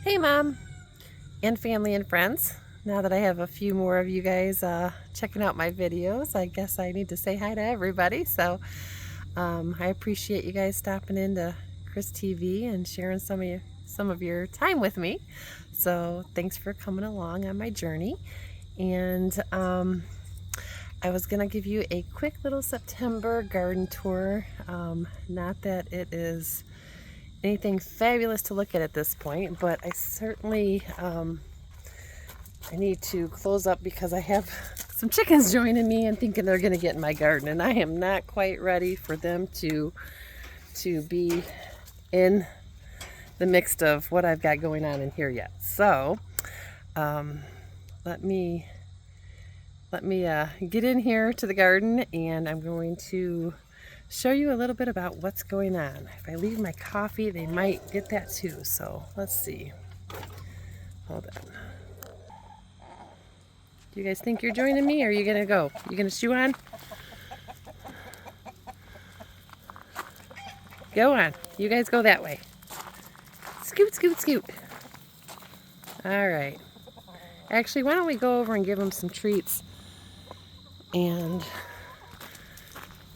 Hey Mom and family and friends. Now that I have a few more of you guys checking out my videos, I guess I need to say hi to everybody. So I appreciate you guys stopping in to Chris TV and sharing some of your time with me. So thanks for coming along on my journey. And I was gonna give you a quick little September garden tour. Not that it is anything fabulous to look at this point, but I certainly I need to close up because I have some chickens joining me and thinking they're going to get in my garden, and I am not quite ready for them to be in the mix of what I've got going on in here yet. So let me get in here to the garden, and I'm going to show you a little bit about what's going on. If I leave my coffee, they might get that too. So let's see. Hold on. Do you guys think you're joining me, or are you gonna go? You gonna shoo on? Go on. You guys go that way. Scoot, scoot, scoot. All right. Actually, why don't we go over and give them some treats and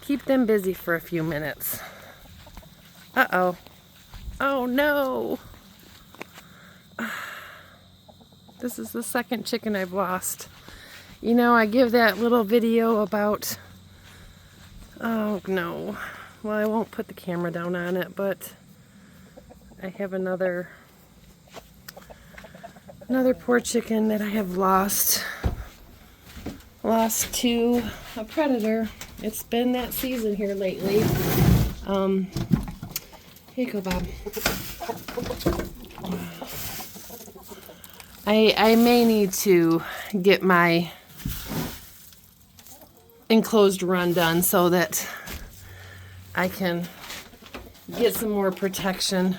keep them busy for a few minutes. Uh-oh. Oh, no. This is the second chicken I've lost. You know, I give that little video about... Oh, no. Well, I won't put the camera down on it, but I have another poor chicken that I have lost to a predator. It's been that season here lately. Here you go, Bob. I may need to get my enclosed run done so that I can get some more protection.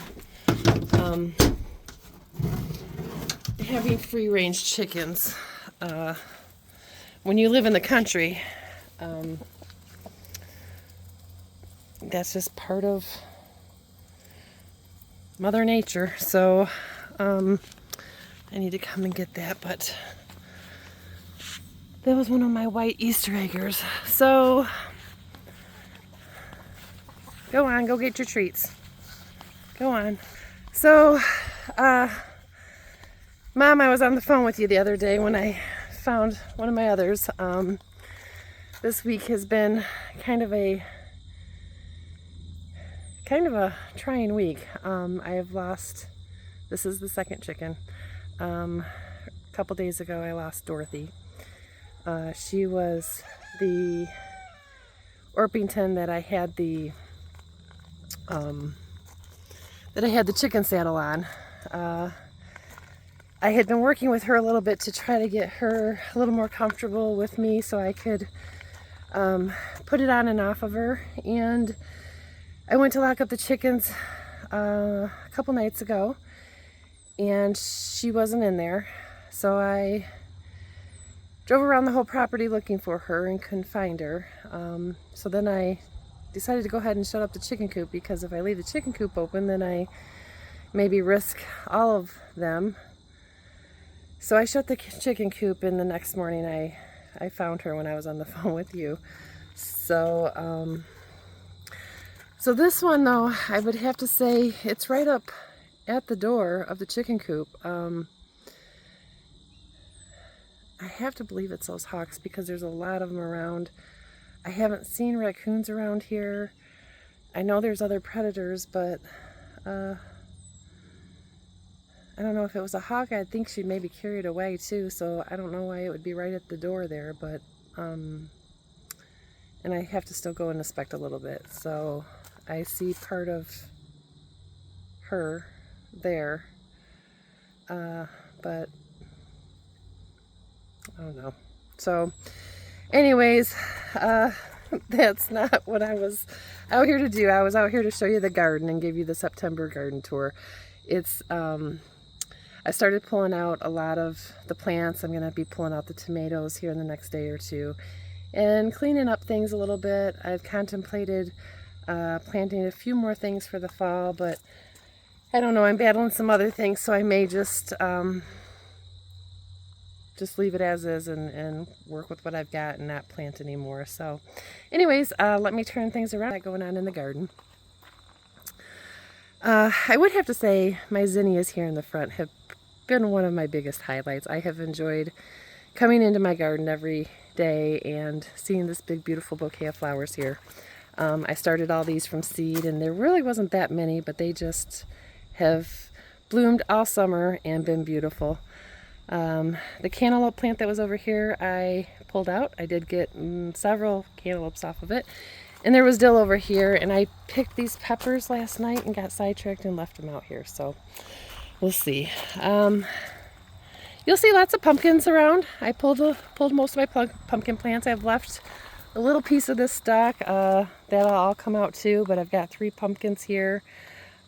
Having free-range chickens, when you live in the country, that's just part of Mother Nature. So I need to come and get that, but that was one of my white Easter eggers. So go on, go get your treats. Go on. So, Mom, I was on the phone with you the other day when I found one of my others. This week has been kind of a trying week. I have lost, this is the second chicken. A couple days ago I lost Dorothy. She was the Orpington that I had the chicken saddle on. I had been working with her a little bit to try to get her a little more comfortable with me so I could put it on and off of her. And I went to lock up the chickens a couple nights ago, and she wasn't in there. So I drove around the whole property looking for her and couldn't find her. So then I decided to go ahead and shut up the chicken coop, because if I leave the chicken coop open, then I maybe risk all of them. So I shut the chicken coop, and the next morning I found her when I was on the phone with you. So, so this one though, I would have to say it's right up at the door of the chicken coop. I have to believe it's those hawks because there's a lot of them around. I haven't seen raccoons around here. I know there's other predators, but I don't know if it was a hawk. I think she'd maybe carry it away too, so I don't know why it would be right at the door there, but and I have to still go and inspect a little bit. So I see part of her there, but I don't know. So anyways, that's not what I was out here to do. I was out here to show you the garden and give you the September garden tour. It's I started pulling out a lot of the plants. I'm going to be pulling out the tomatoes here in the next day or two and cleaning up things a little bit. I've contemplated planting a few more things for the fall, but I don't know, I'm battling some other things, so I may just leave it as is and work with what I've got and not plant anymore. So anyways, let me turn things around. Going on in the garden. I would have to say my zinnias here in the front have been one of my biggest highlights. I have enjoyed coming into my garden every day and seeing this big beautiful bouquet of flowers here. I started all these from seed, and there really wasn't that many, but they just have bloomed all summer and been beautiful. The cantaloupe plant that was over here I pulled out. I did get several cantaloupes off of it. And there was dill over here, and I picked these peppers last night and got sidetracked and left them out here, so we'll see. You'll see lots of pumpkins around. I pulled most of my pumpkin plants. I've left a little piece of this stalk. That'll all come out too, but I've got 3 pumpkins here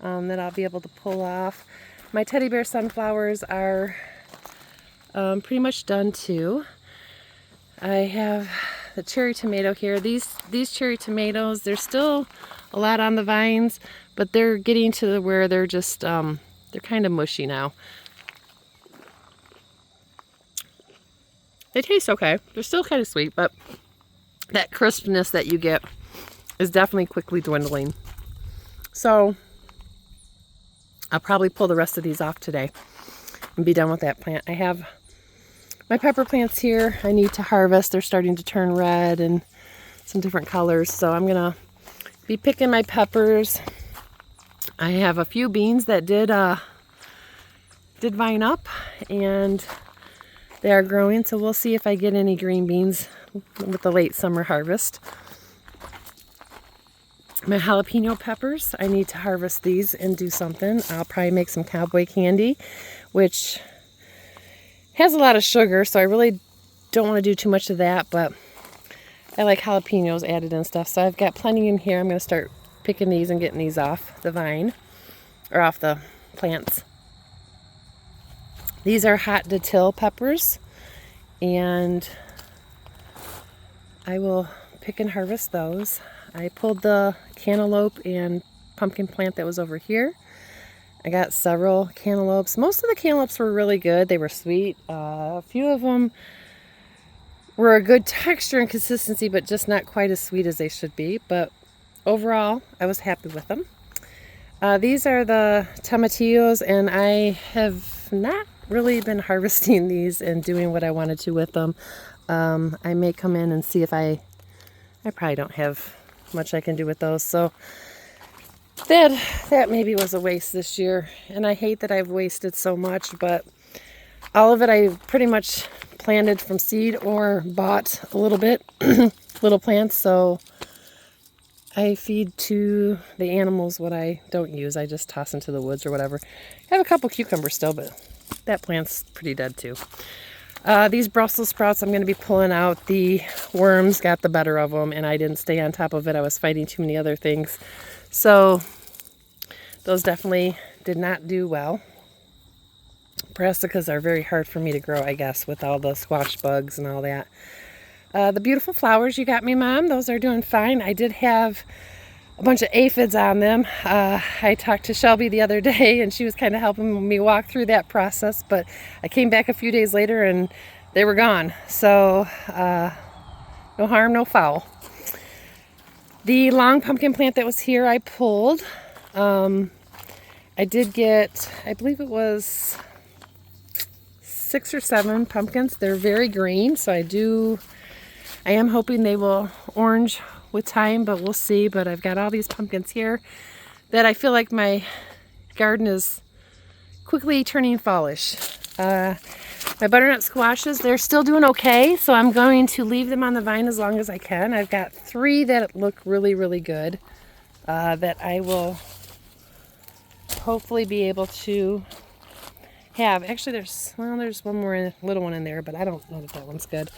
that I'll be able to pull off. My teddy bear sunflowers are pretty much done too. I have the cherry tomato here. These cherry tomatoes, there's still a lot on the vines, but they're getting to where they're just they're kind of mushy now. They taste okay. They're still kind of sweet, but that crispness that you get is definitely quickly dwindling. So I'll probably pull the rest of these off today and be done with that plant. I have my pepper plants here I need to harvest. They're starting to turn red and some different colors, so I'm gonna be picking my peppers. I have a few beans that did vine up, and they are growing, so we'll see if I get any green beans with the late summer harvest. My jalapeno peppers, I need to harvest these and do something. I'll probably make some cowboy candy, which has a lot of sugar, so I really don't want to do too much of that, but I like jalapenos added and stuff, so I've got plenty in here. I'm going to start picking these and getting these off the vine, or off the plants. These are hot dill peppers, and I will pick and harvest those. I pulled the cantaloupe and pumpkin plant that was over here. I got several cantaloupes. Most of the cantaloupes were really good. They were sweet. A few of them were a good texture and consistency, but just not quite as sweet as they should be. But overall, I was happy with them. These are the tomatillos, and I have not really been harvesting these and doing what I wanted to with them. I may come in and see if I probably don't have much I can do with those. So that maybe was a waste this year, and I hate that I've wasted so much, but all of it I pretty much planted from seed or bought a little bit, little plants, so I feed to the animals what I don't use. I just toss into the woods or whatever. I have a couple cucumbers still, but that plant's pretty dead too. These Brussels sprouts I'm going to be pulling out. The worms got the better of them, and I didn't stay on top of it. I was fighting too many other things. So those definitely did not do well. Brassicas are very hard for me to grow, I guess, with all the squash bugs and all that. The beautiful flowers you got me, Mom, those are doing fine. I did have a bunch of aphids on them. I talked to Shelby the other day, and she was kind of helping me walk through that process, but I came back a few days later and they were gone. So no harm, no foul. The long pumpkin plant that was here I pulled. I did get, I believe it was 6 or 7 pumpkins. They're very green, so I am hoping they will orange with time, but we'll see. But I've got all these pumpkins here that I feel like my garden is quickly turning fallish. My butternut squashes, they're still doing okay, so I'm going to leave them on the vine as long as I can. I've got 3 that look really, really good that I will hopefully be able to have. Actually, there's one more little one in there, but I don't know if that one's good.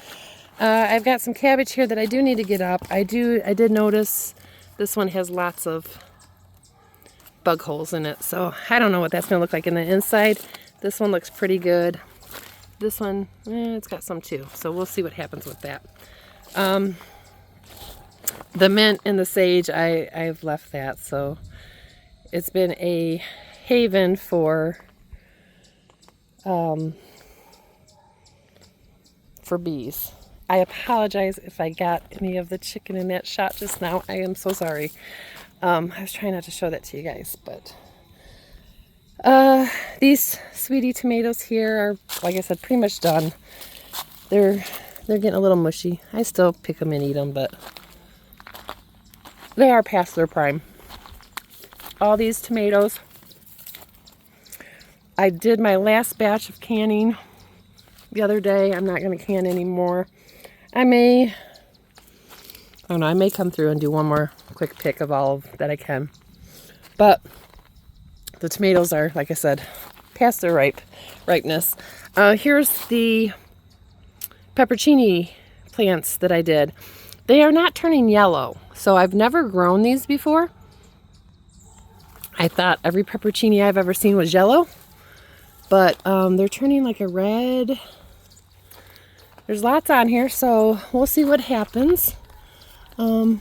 I've got some cabbage here that I do need to get up. I did notice this one has lots of bug holes in it, so I don't know what that's going to look like in the inside. This one looks pretty good. This one, it's got some too, so we'll see what happens with that. The mint and the sage, I've left that, so it's been a haven for bees. I apologize if I got any of the chicken in that shot just now. I am so sorry. I was trying not to show that to you guys, but these sweetie tomatoes here are, like I said, pretty much done. They're getting a little mushy. I still pick them and eat them, but they are past their prime. All these tomatoes, I did my last batch of canning the other day. I'm not going to can anymore. I may come through and do one more quick pick of all that I can. But the tomatoes are, like I said, past their ripeness. Here's the peppercini plants that I did. They are not turning yellow, so I've never grown these before. I thought every peppercini I've ever seen was yellow, but they're turning like a red. There's lots on here, so we'll see what happens. We'll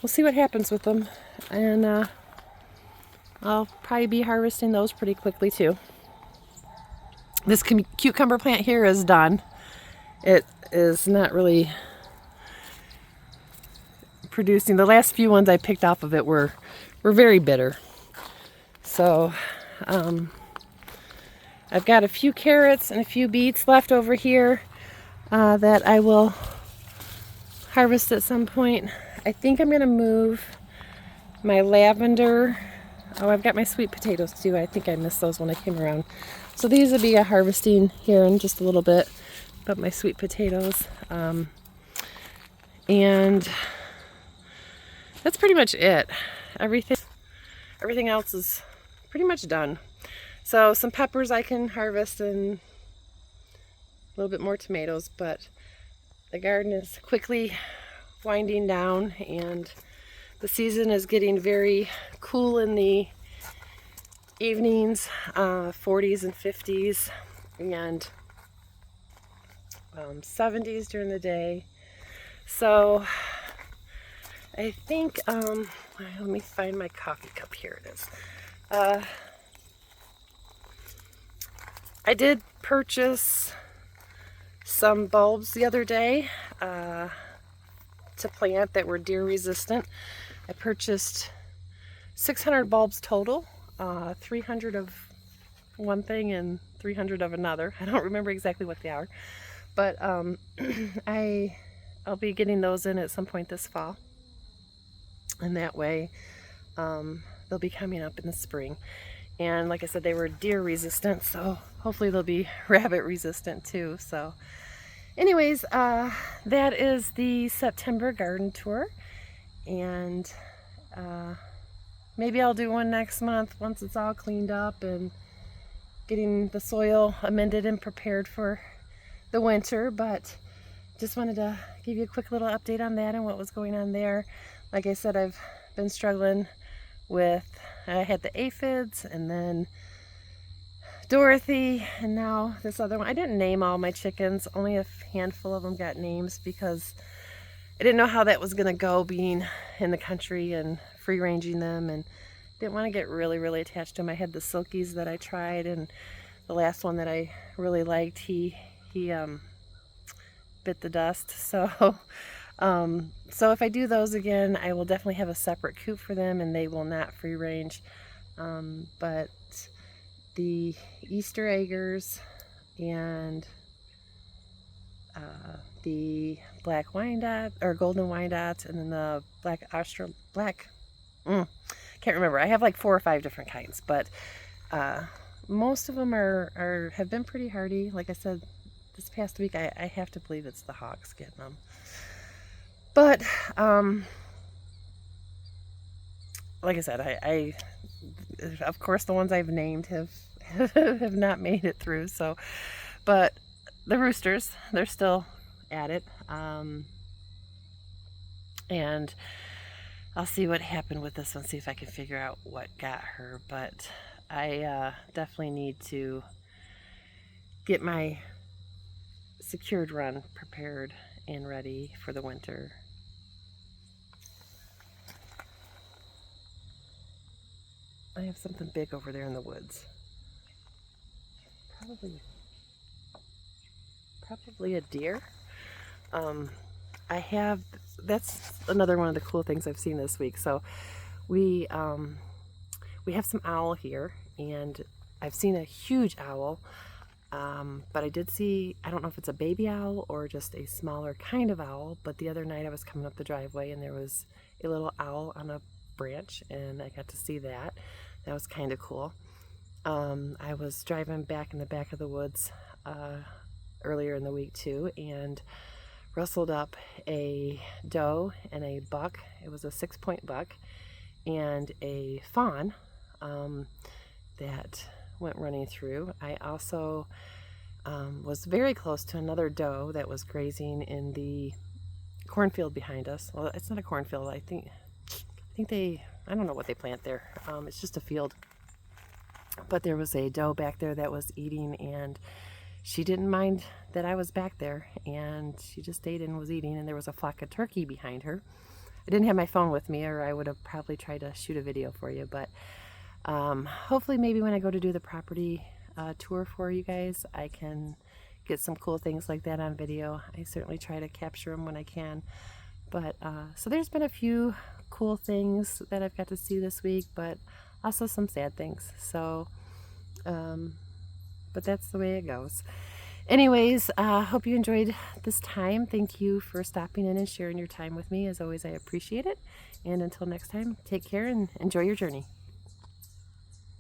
see what happens with them, and I'll probably be harvesting those pretty quickly too. This cucumber plant here is done. It is not really producing. The last few ones I picked off of it were very bitter. So I've got a few carrots and a few beets left over here that I will harvest at some point. I think I'm going to move my lavender. Oh, I've got my sweet potatoes too. I think I missed those when I came around. So these will be a harvesting here in just a little bit, but my sweet potatoes. And that's pretty much it. Everything else is pretty much done. So some peppers I can harvest and a little bit more tomatoes, but the garden is quickly winding down and the season is getting very cool in the evenings, 40s and 50s, and 70s during the day. So I think, let me find my coffee cup. Here it is. I did purchase some bulbs the other day to plant that were deer resistant. I purchased 600 bulbs total, 300 of one thing and 300 of another. I don't remember exactly what they are, but I'll be getting those in at some point this fall, and that way they'll be coming up in the spring. And like I said, they were deer resistant, so hopefully they'll be rabbit resistant too. So anyways, that is the September garden tour, and maybe I'll do one next month once it's all cleaned up and getting the soil amended and prepared for the winter. But just wanted to give you a quick little update on that and what was going on there. Like I said, I've been struggling with, I had the aphids and then Dorothy and now this other one. I didn't name all my chickens, only a handful of them got names because I didn't know how that was going to go being in the country and free ranging them, and didn't want to get really attached to them. I had the silkies that I tried, and the last one that I really liked, he bit the dust. So so if I do those again, I will definitely have a separate coop for them and they will not free range. But the Easter eggers and the black Wyandotte or golden Wyandotte, and then the can't remember. I have like 4 or 5 different kinds, but most of them have been pretty hardy. Like I said, this past week I have to believe it's the hawks getting them. But like I said, I of course the ones I've named have not made it through. So, but the roosters, they're still at it, and I'll see what happened with this one, see if I can figure out what got her. But I definitely need to get my secured run prepared and ready for the winter. I have something big over there in the woods. Probably a deer. That's another one of the cool things I've seen this week. So we have some owl here, and I've seen a huge owl, but I did see, I don't know if it's a baby owl or just a smaller kind of owl, but the other night I was coming up the driveway and there was a little owl on a branch, and I got to see that. That was kind of cool. I was driving back in the back of the woods earlier in the week too, and rustled up a doe and a buck. It was a 6-point buck and a fawn that went running through. I also was very close to another doe that was grazing in the cornfield behind us. Well, it's not a cornfield. I think I don't know what they plant there. It's just a field. But there was a doe back there that was eating, and she didn't mind that I was back there, and she just stayed and was eating, and there was a flock of turkey behind her. I didn't have my phone with me, or I would have probably tried to shoot a video for you, but hopefully maybe when I go to do the property tour for you guys, I can get some cool things like that on video. I certainly try to capture them when I can. But so there's been a few cool things that I've got to see this week, but also some sad things. So but that's the way it goes. Anyways, hope you enjoyed this time. Thank you for stopping in and sharing your time with me. As always, I appreciate it. And until next time, take care and enjoy your journey.